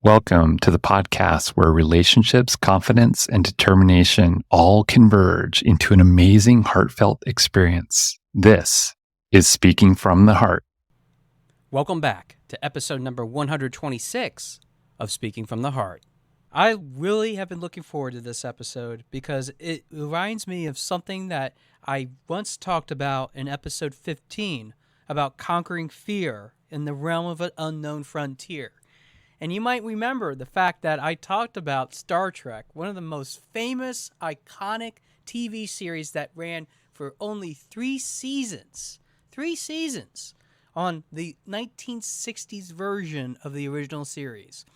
Welcome to the podcast where relationships, confidence, and determination all converge into an amazing, heartfelt experience. This is Speaking from the Heart. Welcome back to episode number 126 of Speaking from the Heart. I really have been looking forward to this episode because it reminds me of something that I once talked about in episode 15 about conquering fear in the realm of an unknown frontier. And you might remember the fact that I talked about Star Trek, one of the most famous, iconic TV series that ran for only 3 seasons. 3 seasons on the 1960s version of the original series.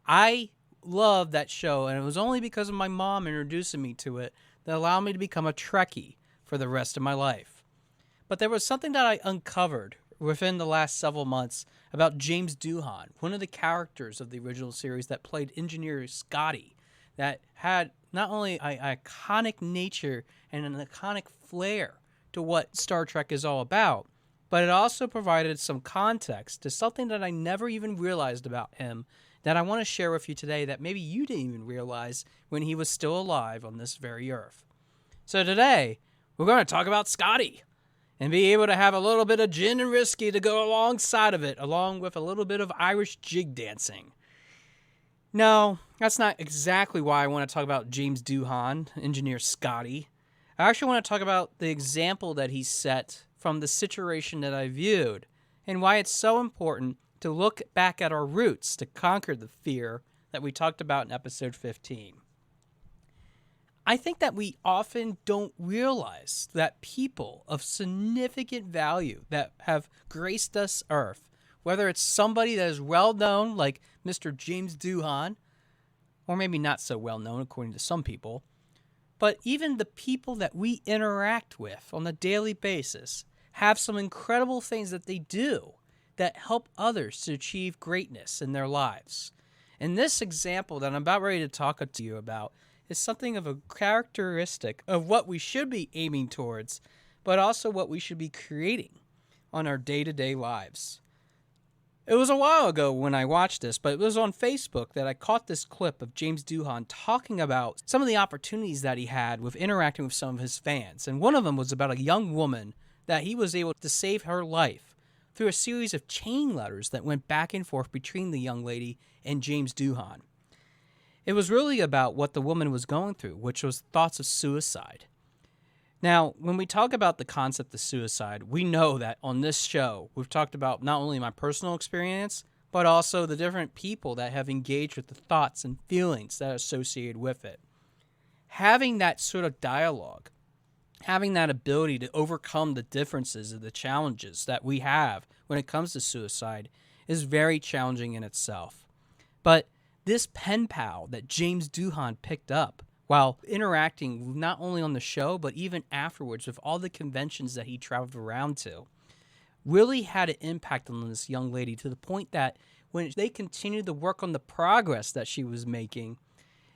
I loved that show, and it was only because of my mom introducing me to it that allowed me to become a Trekkie for the rest of my life. But there was something that I uncovered within the last several months about James Doohan, one of the characters of the original series that played engineer Scotty, that had not only an iconic nature and an iconic flair to what Star Trek is all about, but it also provided some context to something that I never even realized about him that I want to share with you today that maybe you didn't even realize when he was still alive on this very earth. So today, we're going to talk about Scotty and be able to have a little bit of gin and whiskey to go alongside of it, along with a little bit of Irish jig dancing. No, that's not exactly why I want to talk about James Doohan, engineer Scotty. I actually want to talk about the example that he set from the situation that I viewed, and why it's so important to look back at our roots to conquer the fear that we talked about in episode 15. I think that we often don't realize that people of significant value that have graced this earth, whether it's somebody that is well known like Mr. James Doohan, or maybe not so well known according to some people, but even the people that we interact with on a daily basis have some incredible things that they do that help others to achieve greatness in their lives. And this example that I'm about ready to talk to you about is something of a characteristic of what we should be aiming towards, but also what we should be creating on our day-to-day lives. It was a while ago when I watched this, but it was on Facebook that I caught this clip of James Doohan talking about some of the opportunities that he had with interacting with some of his fans. And one of them was about a young woman that he was able to save her life through a series of chain letters that went back and forth between the young lady and James Doohan. It was really about what the woman was going through, which was thoughts of suicide. Now, when we talk about the concept of suicide, we know that on this show, we've talked about not only my personal experience, but also the different people that have engaged with the thoughts and feelings that are associated with it. Having that sort of dialogue, having that ability to overcome the differences and the challenges that we have when it comes to suicide is very challenging in itself. But this pen pal that James Doohan picked up while interacting not only on the show, but even afterwards with all the conventions that he traveled around to, really had an impact on this young lady to the point that when they continued to work on the progress that she was making,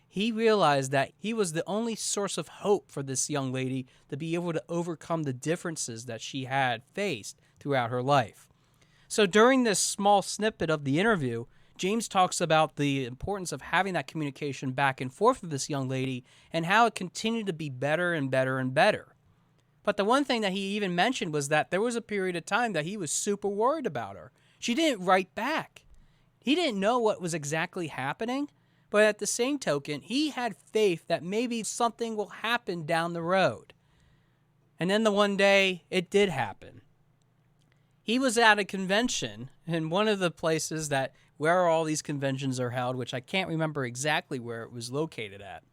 he realized that he was the only source of hope for this young lady to be able to overcome the differences that she had faced throughout her life. So during this small snippet of the interview, James talks about the importance of having that communication back and forth with this young lady and how it continued to be better and better and better. But the one thing that he even mentioned was that there was a period of time that he was super worried about her. She didn't write back. He didn't know what was exactly happening, but at the same token, he had faith that maybe something will happen down the road. And then the one day, it did happen. He was at a convention in one of the places that where all these conventions are held, which I can't remember exactly where it was located at.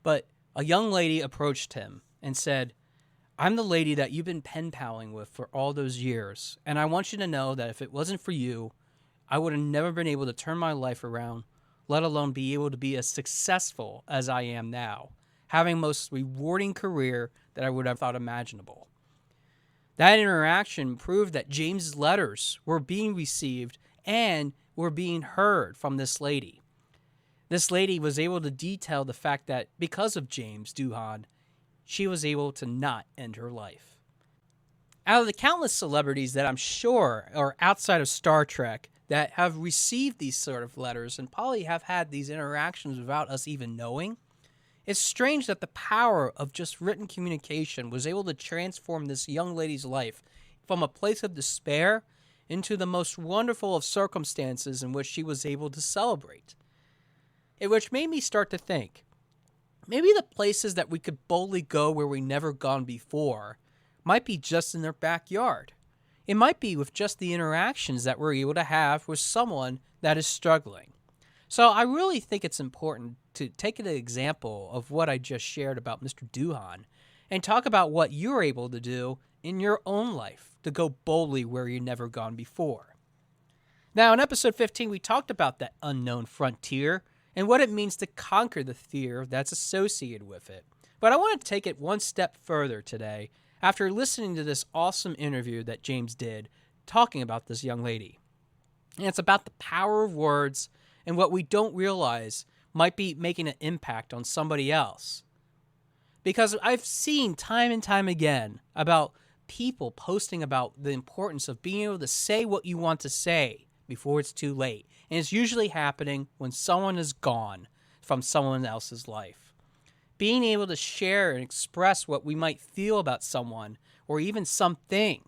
But a young lady approached him and said, "I'm the lady that you've been pen paling with for all those years, and I want you to know that if it wasn't for you, I would have never been able to turn my life around, let alone be able to be as successful as I am now, having the most rewarding career that I would have thought imaginable." That interaction proved that James's letters were being received and were being heard from this lady. This lady was able to detail the fact that because of James Doohan, she was able to not end her life. Out of the countless celebrities that I'm sure are outside of Star Trek that have received these sort of letters and probably have had these interactions without us even knowing. It's strange that the power of just written communication was able to transform this young lady's life from a place of despair into the most wonderful of circumstances in which she was able to celebrate. Which made me start to think, maybe the places that we could boldly go where we never gone before might be just in their backyard. It might be with just the interactions that we're able to have with someone that is struggling. So I really think it's important to take an example of what I just shared about Mr. Doohan and talk about what you're able to do in your own life to go boldly where you've never gone before. Now, in episode 15, we talked about that unknown frontier and what it means to conquer the fear that's associated with it. But I want to take it one step further today after listening to this awesome interview that James did talking about this young lady. And it's about the power of words and what we don't realize might be making an impact on somebody else. Because I've seen time and time again about people posting about the importance of being able to say what you want to say before it's too late. And it's usually happening when someone is gone from someone else's life. Being able to share and express what we might feel about someone or even something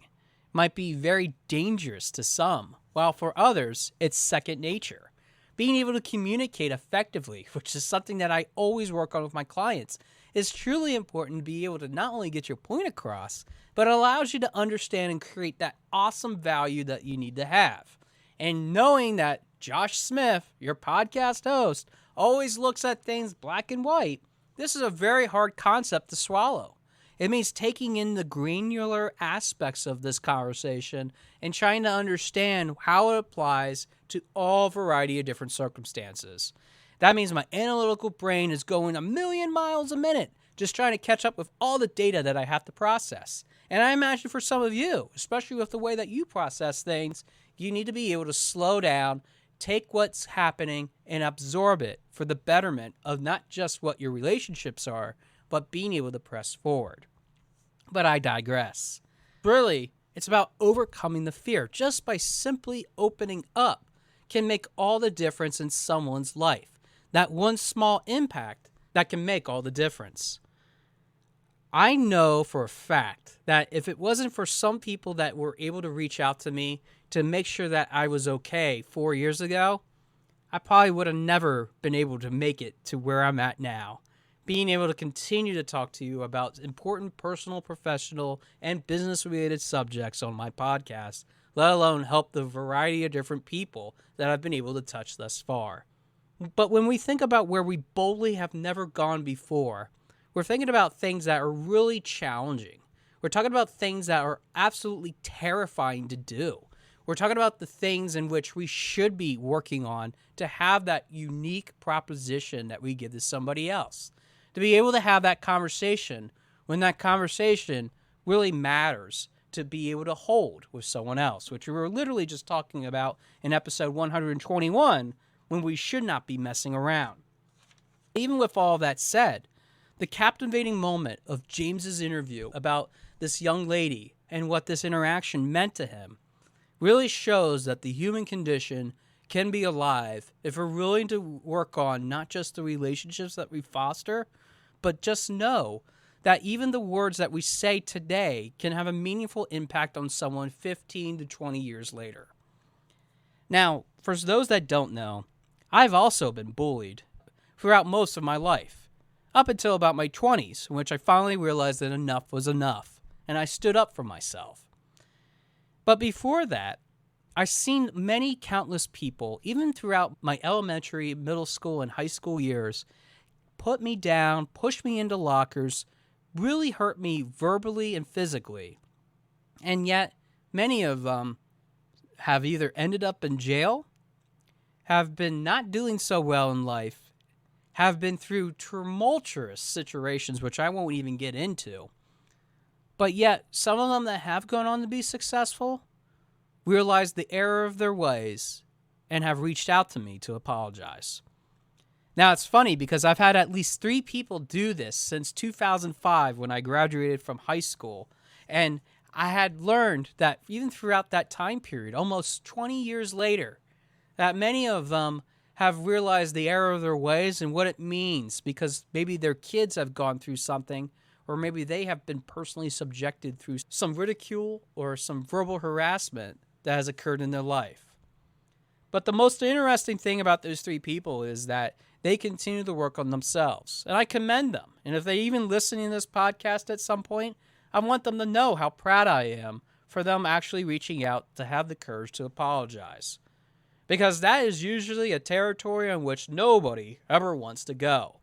might be very dangerous to some, while for others, it's second nature. Being able to communicate effectively, which is something that I always work on with my clients, is truly important to be able to not only get your point across, but it allows you to understand and create that awesome value that you need to have. And knowing that Josh Smith, your podcast host, always looks at things black and white, this is a very hard concept to swallow. It means taking in the granular aspects of this conversation and trying to understand how it applies to all variety of different circumstances. That means my analytical brain is going 1,000,000 miles a minute, just trying to catch up with all the data that I have to process. And I imagine for some of you, especially with the way that you process things, you need to be able to slow down, take what's happening, and absorb it for the betterment of not just what your relationships are, but being able to press forward. But I digress. Really, it's about overcoming the fear. Just by simply opening up can make all the difference in someone's life. That one small impact that can make all the difference. I know for a fact that if it wasn't for some people that were able to reach out to me to make sure that I was okay 4 years ago, I probably would have never been able to make it to where I'm at now. Being able to continue to talk to you about important personal, professional, and business-related subjects on my podcast, let alone help the variety of different people that I've been able to touch thus far. But when we think about where we boldly have never gone before, we're thinking about things that are really challenging. We're talking about things that are absolutely terrifying to do. We're talking about the things in which we should be working on to have that unique proposition that we give to somebody else. To be able to have that conversation when that conversation really matters to be able to hold with someone else, which we were literally just talking about in episode 121 when we should not be messing around. Even with all that said, the captivating moment of James's interview about this young lady and what this interaction meant to him really shows that the human condition can be alive if we're willing to work on not just the relationships that we foster, but just know that even the words that we say today can have a meaningful impact on someone 15 to 20 years later. Now, for those that don't know, I've also been bullied throughout most of my life. Up until about my 20s, in which I finally realized that enough was enough, and I stood up for myself. But before that, I've seen many countless people, even throughout my elementary, middle school, and high school years, put me down, push me into lockers, really hurt me verbally and physically. And yet, many of them have either ended up in jail, have been not doing so well in life, have been through tumultuous situations, which I won't even get into. But yet, some of them that have gone on to be successful realized the error of their ways and have reached out to me to apologize. Now, it's funny because I've had at least 3 people do this since 2005 when I graduated from high school. And I had learned that even throughout that time period, almost 20 years later, that many of them have realized the error of their ways and what it means because maybe their kids have gone through something, or maybe they have been personally subjected through some ridicule or some verbal harassment that has occurred in their life. But the most interesting thing about those three people is that they continue to work on themselves, and I commend them. And if they even listening to this podcast at some point, I want them to know how proud I am for them actually reaching out to have the courage to apologize. Because that is usually a territory on which nobody ever wants to go.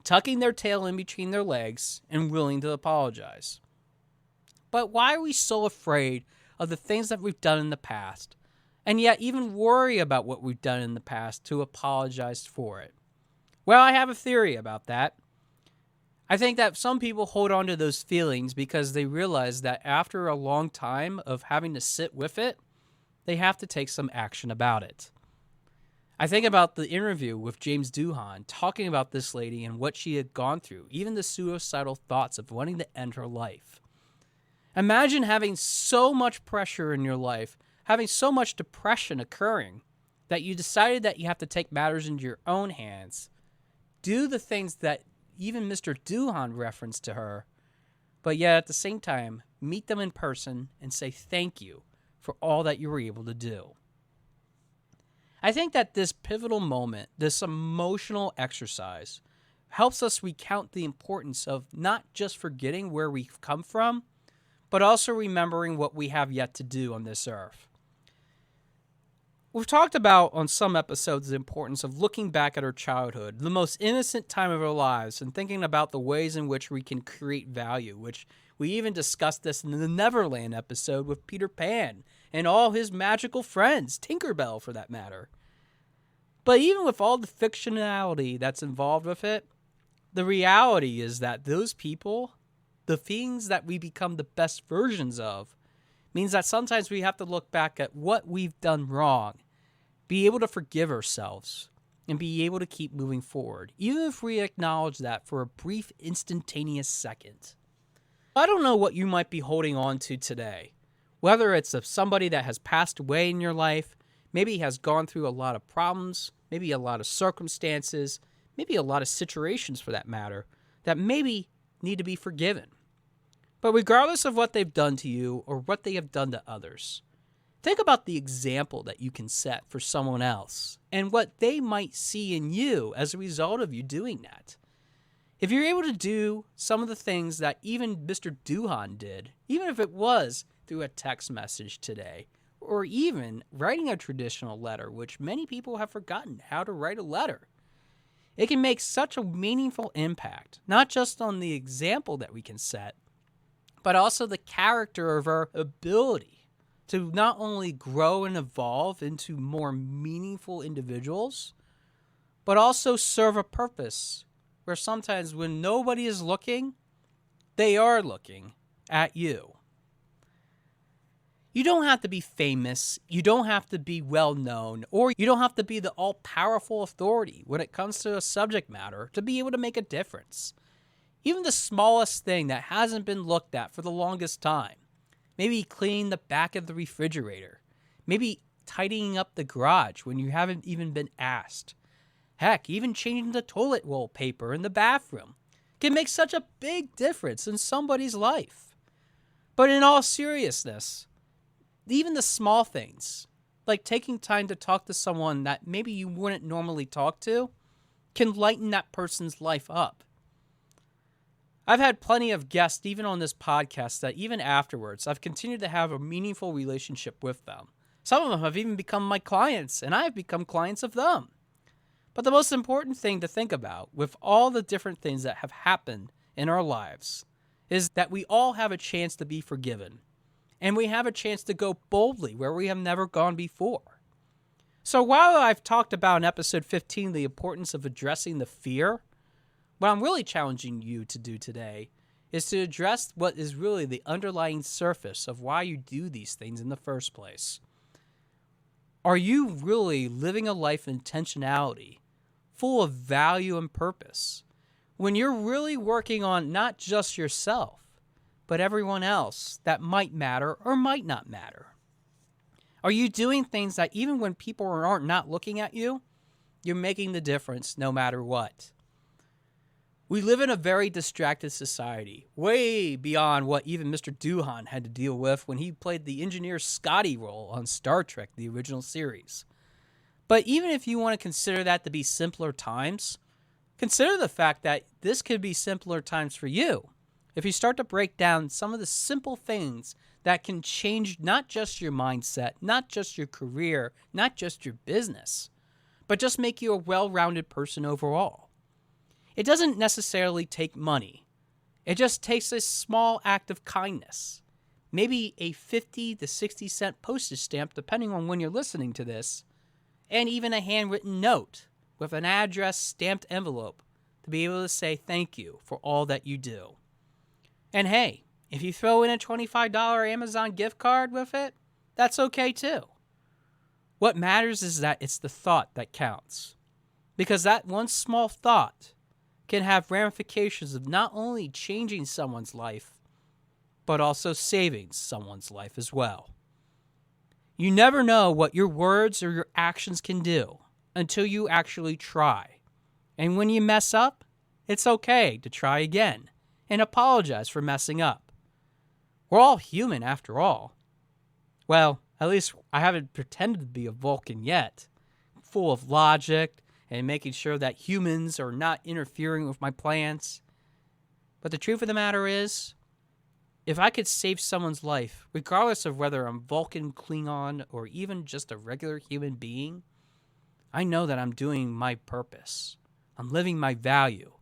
Tucking their tail in between their legs and willing to apologize. But why are we so afraid of the things that we've done in the past, and yet even worry about what we've done in the past to apologize for it? Well, I have a theory about that. I think that some people hold on to those feelings because they realize that after a long time of having to sit with it, they have to take some action about it. I think about the interview with James Doohan talking about this lady and what she had gone through, even the suicidal thoughts of wanting to end her life. Imagine having so much pressure in your life, having so much depression occurring, that you decided that you have to take matters into your own hands, do the things that even Mr. Doohan referenced to her, but yet at the same time, meet them in person and say thank you for all that you were able to do. I think that this pivotal moment, this emotional exercise, helps us recount the importance of not just forgetting where we've come from, but also remembering what we have yet to do on this earth. We've talked about on some episodes the importance of looking back at our childhood, the most innocent time of our lives, and thinking about the ways in which we can create value, which we even discussed this in the Neverland episode with Peter Pan and all his magical friends, Tinkerbell for that matter. But even with all the fictionality that's involved with it, the reality is that those people, the things that we become the best versions of, means that sometimes we have to look back at what we've done wrong, be able to forgive ourselves, and be able to keep moving forward, even if we acknowledge that for a brief, instantaneous second. I don't know what you might be holding on to today, whether it's of somebody that has passed away in your life, maybe has gone through a lot of problems, maybe a lot of circumstances, maybe a lot of situations for that matter, that maybe need to be forgiven. But regardless of what they've done to you or what they have done to others, think about the example that you can set for someone else and what they might see in you as a result of you doing that. If you're able to do some of the things that even Mr. Doohan did, even if it was through a text message today, or even writing a traditional letter, which many people have forgotten how to write a letter, it can make such a meaningful impact, not just on the example that we can set, but also the character of our ability to not only grow and evolve into more meaningful individuals, but also serve a purpose where sometimes when nobody is looking, they are looking at you. You don't have to be famous, you don't have to be well known, or you don't have to be the all-powerful authority when it comes to a subject matter to be able to make a difference. Even the smallest thing that hasn't been looked at for the longest time. Maybe cleaning the back of the refrigerator. Maybe tidying up the garage when you haven't even been asked. Heck, even changing the toilet roll paper in the bathroom can make such a big difference in somebody's life. But in all seriousness, even the small things, like taking time to talk to someone that maybe you wouldn't normally talk to, can lighten that person's life up. I've had plenty of guests, even on this podcast, that even afterwards, I've continued to have a meaningful relationship with them. Some of them have even become my clients, and I have become clients of them. But the most important thing to think about, with all the different things that have happened in our lives, is that we all have a chance to be forgiven. And we have a chance to go boldly where we have never gone before. So while I've talked about in episode 15 the importance of addressing the fear, what I'm really challenging you to do today is to address what is really the underlying surface of why you do these things in the first place. Are you really living a life of intentionality, full of value and purpose, when you're really working on not just yourself, but everyone else that might matter or might not matter? Are you doing things that even when people aren't not looking at you, you're making the difference no matter what? We live in a very distracted society, way beyond what even Mr. Doohan had to deal with when he played the engineer Scotty role on Star Trek, the original series. But even if you want to consider that to be simpler times, consider the fact that this could be simpler times for you. If you start to break down some of the simple things that can change not just your mindset, not just your career, not just your business, but just make you a well-rounded person overall. It doesn't necessarily take money. It just takes a small act of kindness. Maybe a 50 to 60 cent postage stamp, depending on when you're listening to this, and even a handwritten note with an address stamped envelope to be able to say thank you for all that you do. And hey, if you throw in a $25 Amazon gift card with it, that's okay too. What matters is that it's the thought that counts. Because that one small thought can have ramifications of not only changing someone's life, but also saving someone's life as well. You never know what your words or your actions can do until you actually try. And when you mess up, it's okay to try again and apologize for messing up. We're all human after all. Well, at least I haven't pretended to be a Vulcan yet, full of logic and making sure that humans are not interfering with my plans. But the truth of the matter is, if I could save someone's life, regardless of whether I'm Vulcan, Klingon, or even just a regular human being, I know that I'm doing my purpose. I'm living my value.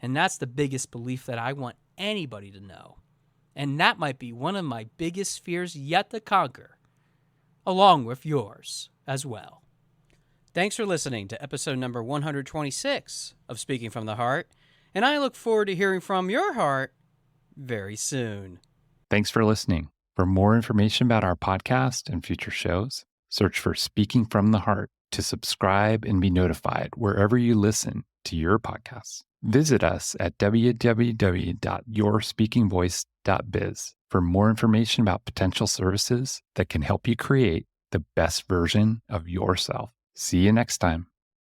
And that's the biggest belief that I want anybody to know. And that might be one of my biggest fears yet to conquer, along with yours as well. Thanks for listening to episode number 126 of Speaking from the Heart, and I look forward to hearing from your heart very soon. Thanks for listening. For more information about our podcast and future shows, search for Speaking from the Heart to subscribe and be notified wherever you listen to your podcasts. Visit us at www.yourspeakingvoice.biz for more information about potential services that can help you create the best version of yourself. See you next time.